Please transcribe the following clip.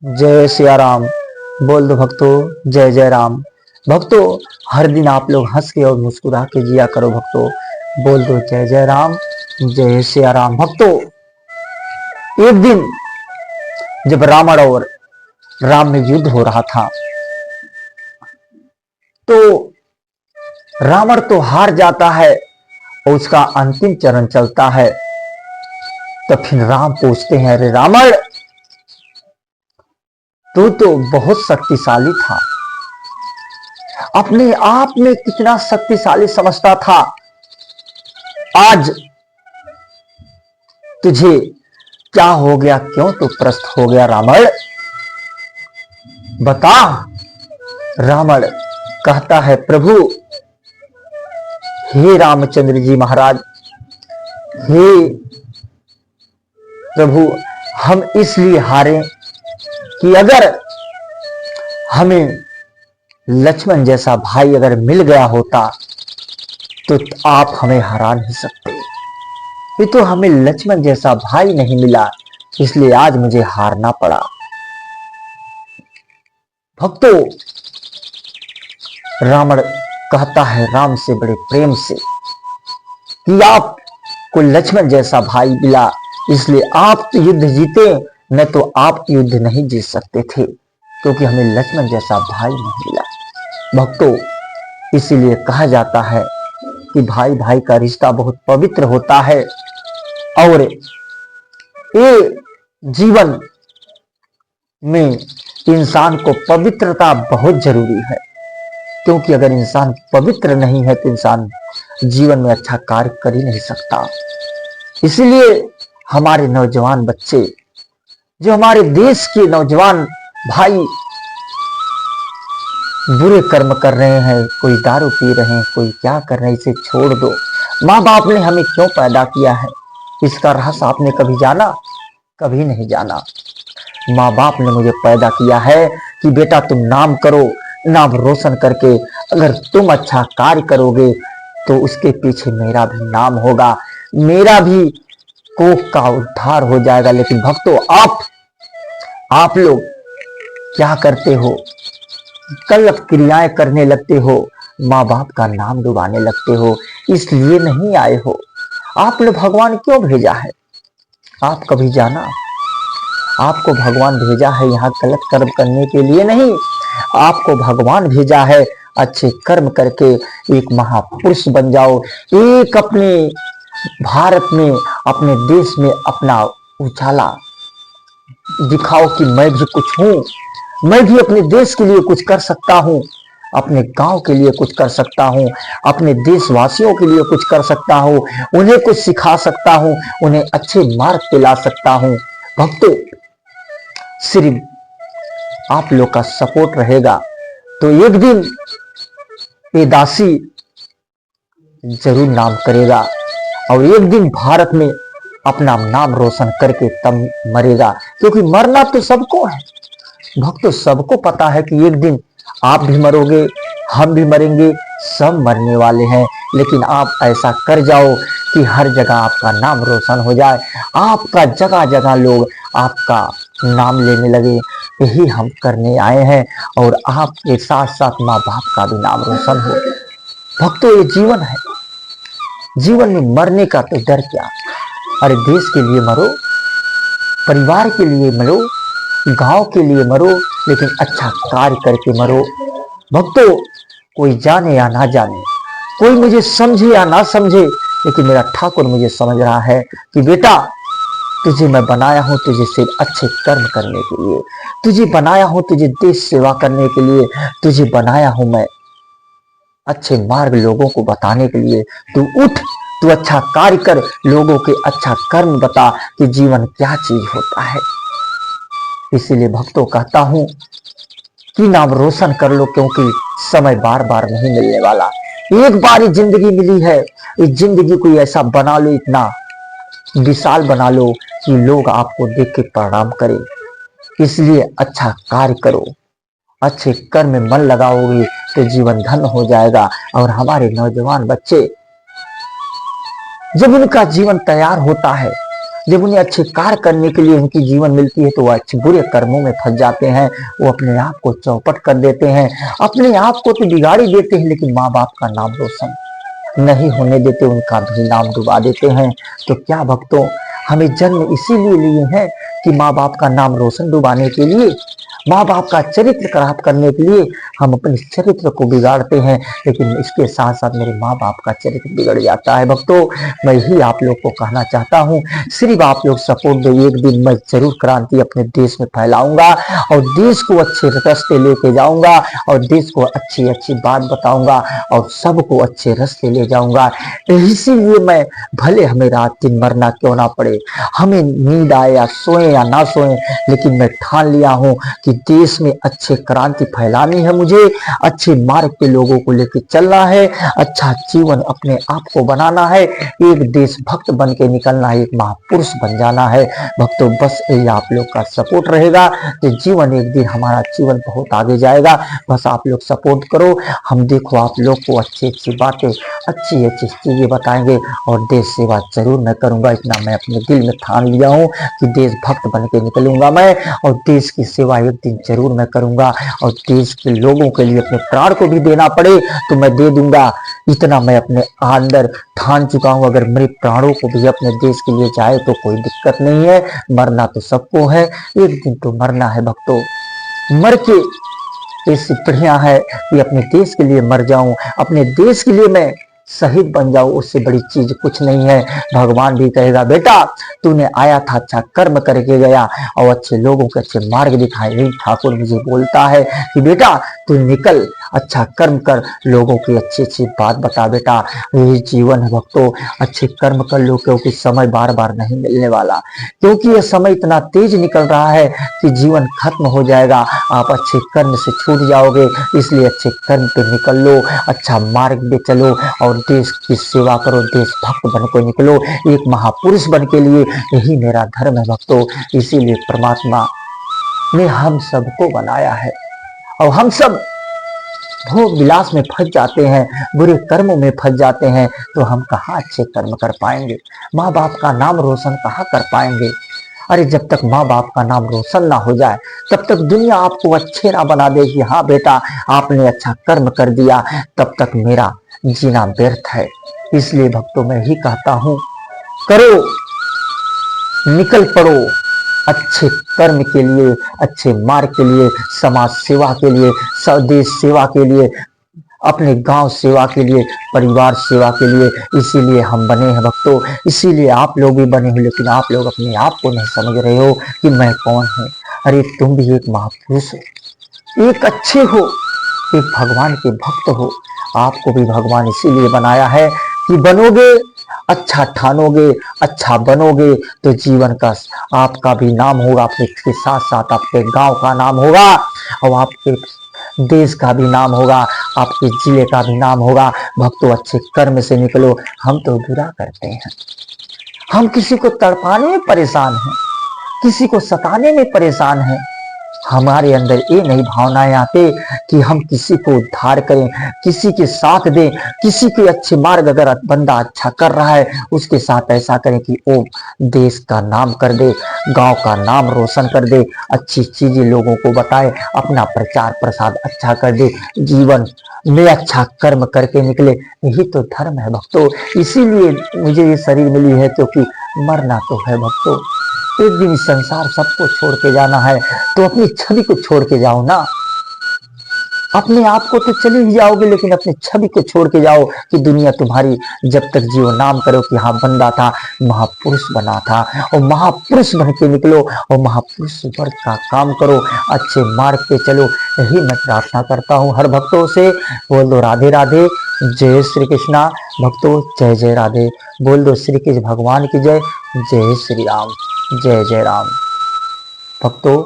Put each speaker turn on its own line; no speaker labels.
जय सिया राम। बोल दो भक्तों जय जय राम। भक्तों, हर दिन आप लोग हंस के और मुस्कुरा के जिया करो भक्तों। बोल दो जय जय राम, जय सिया राम। भक्तों, एक दिन जब रावण और राम में युद्ध हो रहा था तो रावण तो हार जाता है और उसका अंतिम चरण चलता है। तो फिर राम पूछते हैं, अरे रावण, तू तो बहुत शक्तिशाली था, अपने आप में कितना शक्तिशाली समझता था, आज तुझे क्या हो गया, क्यों तू पृष्ठ हो गया रावण, बता। रावण कहता है, प्रभु, हे रामचंद्र जी महाराज, हे प्रभु, हम इसलिए हारे कि अगर हमें लक्ष्मण जैसा भाई अगर मिल गया होता तो आप हमें हरा नहीं सकते। ये तो हमें लक्ष्मण जैसा भाई नहीं मिला, इसलिए आज मुझे हारना पड़ा। भक्तों, रावण कहता है राम से बड़े प्रेम से कि आपको लक्ष्मण जैसा भाई मिला, इसलिए आप तो युद्ध जीते, न तो आप युद्ध नहीं जीत सकते थे, क्योंकि हमें लक्ष्मण जैसा भाई नहीं मिला। भक्तों, इसीलिए कहा जाता है कि भाई भाई का रिश्ता बहुत पवित्र होता है और ये जीवन में इंसान को पवित्रता बहुत जरूरी है, क्योंकि अगर इंसान पवित्र नहीं है तो इंसान जीवन में अच्छा कार्य कर ही नहीं सकता। इसलिए हमारे नौजवान बच्चे, जो हमारे देश के नौजवान भाई बुरे कर्म कर रहे हैं, कोई दारू पी रहे हैं, कोई क्या कर रहे हैं, इसे छोड़ दो। माँ बाप ने हमें क्यों पैदा किया है, इसका रहस्य आपने कभी जाना? कभी नहीं जाना। माँ बाप ने मुझे पैदा किया है कि बेटा तुम नाम करो, नाम रोशन करके अगर तुम अच्छा कार्य करोगे तो उसके पीछे मेरा भी नाम होगा, मेरा भी कोख का उद्धार हो जाएगा। लेकिन भक्तों, आप लोग क्या करते हो? गलत क्रियाएं करने लगते हो, माँ बाप का नाम डुबाने लगते हो। इसलिए नहीं आए हो। आपने भगवान क्यों भेजा है? आप कभी जाना? आपको भगवान भेजा है यहाँ गलत कर्म करने के लिए नहीं, आपको भगवान भेजा है अच्छे कर्म करके एक महापुरुष बन जाओ, एक अपने भारत में, अपने देश में अपना उजाला दिखाओ कि मैं भी कुछ हूं, मैं भी अपने देश के लिए कुछ कर सकता हूं, अपने गांव के लिए कुछ कर सकता हूं, अपने देशवासियों के लिए कुछ कर सकता हूं, उन्हें कुछ सिखा सकता हूं, उन्हें अच्छे मार्ग पे ला सकता हूं। भक्तों, सिर्फ आप लोग का सपोर्ट रहेगा तो एक दिन ये दासी जरूर नाम करेगा और एक दिन भारत में अपना नाम रोशन करके तब मरेगा, क्योंकि मरना तो सबको है। भक्तों, सबको पता है कि एक दिन आप भी मरोगे, हम भी मरेंगे, सब मरने वाले हैं। लेकिन आप ऐसा कर जाओ कि हर जगह आपका नाम रोशन हो जाए, आपका जगह जगह लोग आपका नाम लेने लगे। यही हम करने आए हैं और आपके साथ साथ माँ बाप का भी नाम रोशन हो। भक्तों, ये जीवन है, जीवन में मरने का तो डर क्या? अरे देश के लिए मरो, परिवार के लिए मरो, गांव के लिए मरो, लेकिन अच्छा कार्य करके मरो। भक्तों, कोई जाने या ना जाने, कोई मुझे समझे या ना समझे, लेकिन मेरा ठाकुर मुझे समझ रहा है कि बेटा, तुझे मैं बनाया हूं तुझे सिर्फ अच्छे कर्म करने के लिए, तुझे बनाया हूं तुझे देश सेवा करने के लिए, तुझे बनाया हूं मैं अच्छे मार्ग लोगों को बताने के लिए। तू उठ, तू अच्छा कार्य कर, लोगों के अच्छा कर्म बता कि जीवन क्या चीज होता है। इसीलिए भक्तों कहता हूं कि नाम रोशन कर लो, क्योंकि समय बार बार नहीं मिलने वाला। एक बार ही जिंदगी मिली है, इस जिंदगी को ऐसा बना लो, इतना विशाल बना लो कि लोग आपको देख के प्रणाम करें। इसलिए अच्छा कार्य करो, अच्छे कर्म में मन लगाओगे तो जीवन धन हो जाएगा। और हमारे नौजवान बच्चे, जब उनका जीवन तैयार होता है जब उन्हें अच्छे कार्य करने के लिए उनकी जीवन मिलती है तो वह अच्छे बुरे कर्मों में फंस जाते हैं। वो अपने आप को चौपट कर देते हैं, अपने आप को तो बिगाड़ ही देते हैं, लेकिन माँ बाप का नाम रोशन नहीं होने देते, उनका भी नाम डुबा देते हैं। तो क्या भक्तों, हमें जन्म इसीलिए लिए हैं कि माँ बाप का नाम रोशन डुबाने के लिए, माँ बाप का चरित्र खराब करने के लिए हम अपने चरित्र को बिगाड़ते हैं, लेकिन इसके साथ साथ मेरे माँ बाप का चरित्र बिगड़ जाता है। भक्तों, मैं ही आप लोग को कहना चाहता हूँ, सिर्फ आप लोग सपोर्ट दो, एक दिन मैं जरूर क्रांति अपने देश में फैलाऊंगा और देश को अच्छे रास्ते लेके जाऊंगा और देश को अच्छी अच्छी बात बताऊंगा और सबको अच्छे रास्ते ले जाऊंगा। इसीलिए मैं, भले हमें रात दिन मरना क्यों ना पड़े, हमें नींद आए या सोए या ना सोए, लेकिन मैं ठान लिया हूं कि देश में अच्छे क्रांति फैलानी है, मुझे अच्छे मार्ग पे लोगों को लेकर चलना है, अच्छा जीवन अपने आप को बनाना है, एक देशभक्त बन के निकलना है, एक महापुरुष बन जाना है। भक्तों, बस यही आप लोग का सपोर्ट रहेगा तो जीवन, एक दिन हमारा जीवन बहुत आगे जाएगा। बस आप लोग सपोर्ट करो, हम देखो आप लोग को अच्छी अच्छी बातें, अच्छी अच्छी चीजें बताएंगे और देश सेवा जरूर मैं करूंगा। इतना मैं अपने दिल में ठान लिया हूँ कि देशभक्त बन के निकलूंगा मैं और देश की सेवा एक दिन जरूर मैं करूंगा और देश के लोगों के लिए अपने प्राण को भी देना पड़े तो मैं दे दूंगा। इतना मैं अपने अंदर ठान चुका हूं। अगर मेरे प्राणों को भी अपने देश के लिए जाए तो कोई दिक्कत नहीं है, मरना तो सबको है, एक दिन तो मरना है। भक्तों, मर के इससे बढ़िया है कि अपने देश के लिए मर जाऊं, अपने देश के लिए मैं शहीद बन जाऊं, उससे बड़ी चीज कुछ नहीं है। भगवान भी कहेगा, बेटा तूने आया था, अच्छा कर्म करके गया और अच्छे लोगों के अच्छे मार्ग दिखाए। यही ठाकुर मुझे बोलता है कि बेटा तू निकल, अच्छा कर्म कर, लोगों की अच्छी अच्छी बात बता बेटा, यही जीवन है। भक्तों, अच्छे कर्म कर लो, क्योंकि समय बार बार नहीं मिलने वाला, क्योंकि यह समय इतना तेज निकल रहा है कि जीवन खत्म हो जाएगा, आप अच्छे कर्म से छूट जाओगे। इसलिए अच्छे कर्म पे निकल लो, अच्छा मार्ग पे चलो और देश की सेवा करो, देशभक्त बन के निकलो, एक महापुरुष बन के लिए। यही मेरा धर्म है भक्तों। इसीलिए परमात्मा ने हम सबको बनाया है और हम सब भोग विलास में फंस जाते हैं, बुरे कर्मों में फंस जाते हैं, तो हम कहाँ अच्छे कर्म कर पाएंगे, माँ बाप का नाम रोशन कहाँ कर पाएंगे। अरे जब तक माँ बाप का नाम रोशन ना हो जाए तब तक दुनिया आपको अच्छे ना बना देगी। हाँ बेटा, आपने अच्छा कर्म कर दिया, तब तक मेरा जीना व्यर्थ है। इसलिए भक्तों, मैं ही कहता हूं, करो, निकल पड़ो अच्छे कर्म के लिए, अच्छे मार्ग के लिए, समाज सेवा के लिए, स्वदेश सेवा के लिए, अपने गांव सेवा के लिए, परिवार सेवा के लिए। इसीलिए हम बने हैं भक्तों, इसीलिए आप लोग भी बने हो, लेकिन आप लोग अपने आप को नहीं समझ रहे हो कि मैं कौन हूं। अरे तुम भी एक महापुरुष हो, एक अच्छे हो, एक भगवान के भक्त हो। आपको भी भगवान इसीलिए बनाया है कि बनोगे, अच्छा ठानोगे, अच्छा बनोगे तो जीवन का आपका भी नाम होगा, आपके साथ साथ आपके गांव का नाम होगा और आपके देश का भी नाम होगा, आपके जिले का भी नाम होगा। भक्तों, अच्छे कर्म से निकलो। हम तो बुरा करते हैं, हम किसी को तड़पाने में परेशान हैं, किसी को सताने में परेशान हैं। हमारे अंदर ये नहीं भावनाएं आते कि हम किसी को उद्धार करें, किसी के साथ दें, किसी के अच्छे मार्ग, अगर बंदा अच्छा कर रहा है उसके साथ ऐसा करें कि वो देश का नाम कर दे, गांव का नाम रोशन कर दे, अच्छी चीजें लोगों को बताए, अपना प्रचार प्रसार अच्छा कर दे, जीवन में अच्छा कर्म करके निकले। यही तो धर्म है भक्तों। इसीलिए मुझे ये शरीर मिली है, क्योंकि मरना तो है भक्तों, एक दिन संसार सबको छोड़ के जाना है, तो अपनी छवि को छोड़ के जाओ ना। अपने आप को तो चले ही जाओगे, लेकिन अपनी छवि को छोड़ के जाओ कि दुनिया तुम्हारी जब तक जियो नाम करो कि हाँ बंदा था, महापुरुष बना था, और महापुरुष बन के निकलो और महापुरुष वर्ग का काम करो, अच्छे मार्ग पे चलो। यही मैं प्रार्थना करता हूँ हर भक्तों से। बोल दो राधे राधे, जय श्री कृष्णा। भक्तों, जय जय राधे। बोल दो श्री कृष्ण भगवान की जय, जय श्री राम, जय जय राम। भक्तों,